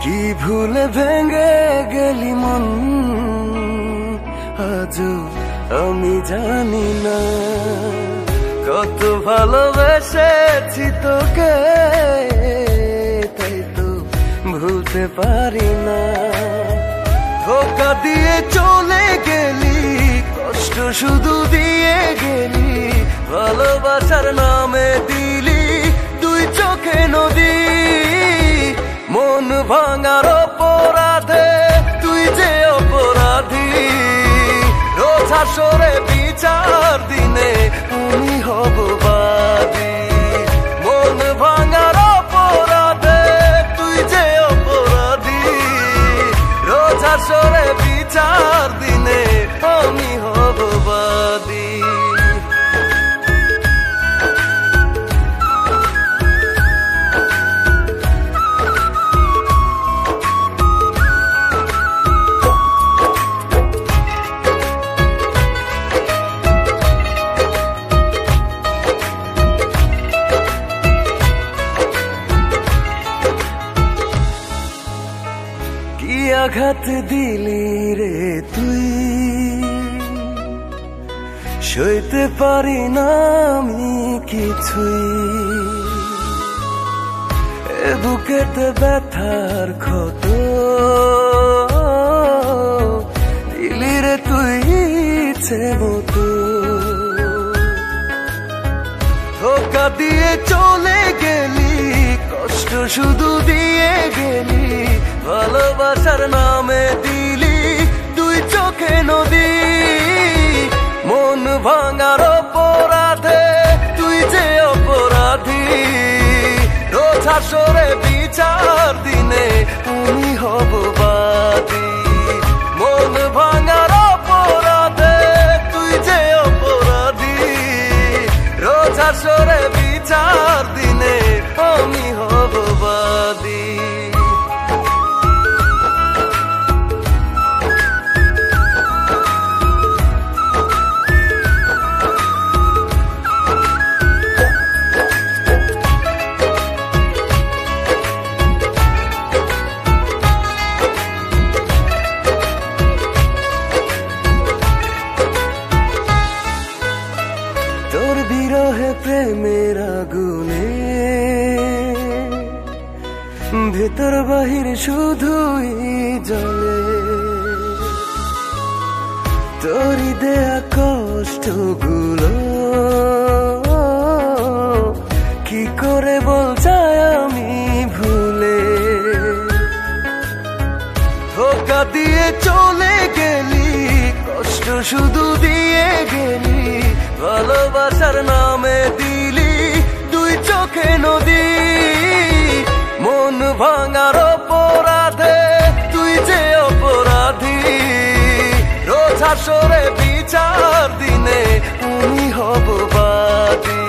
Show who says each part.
Speaker 1: কি ভুলে ভেঙে গেলি মন আজও আমি জানি না। কত ভালোবেসেছি তোকে, তাই তো ভুলতে পারি না। ধোঁকা দিয়ে চলে গেলি, কষ্ট শুধু দিয়ে গেলি, ভালোবাসার নামে দিলি দুই চোখে নদী। মন ভাঙার অপরাধে তুই যে অপরাধী, রোজ হাসরে বিচার দিনে আমি হব বাদী। মন ভাঙার অপরাধে তুই যে অপরাধী, রোজ হাসরে বিচার দিনে আমি হব বাদী। কি আঘাত দিলি রে তুই, সইতে পারি না আমি কিছুই। এ বুকেতে ব্যথার ক্ষত দিলি রে তুই ইচ্ছে মতো। ধোঁকা দিয়ে চলে গেলি, কষ্ট শুধু দিয়ে গেলি, ভালোবাসার নামে দিলি দুই চোখে নদী। মন ভাঙার অপরাধে তুই যে অপরাধী, রোজ হাসরে বিচার দিনে আমি হব বাদী। মন ভাঙার অপরাধে তুই যে অপরাধী, রোজ হাসরে বিচার দিনে আমি হব বাদী। তোর বিরহে প্রেমের আগুনে ভেতর বাহির শুধুই জ্বলে। তোরই দেয়া কষ্টগুলো কি করে বল যায় আমি ভুলে। ধোঁকা দিয়ে চলে গেলি, কষ্ট শুধু দিয়ে গেলি, ভালোবাসার নামে দিলি দুই চোখে নদী। মন ভাঙার অপরাধে তুই যে অপরাধী, রোজ হাসরে বিচার দিনে আমি হব বাদী।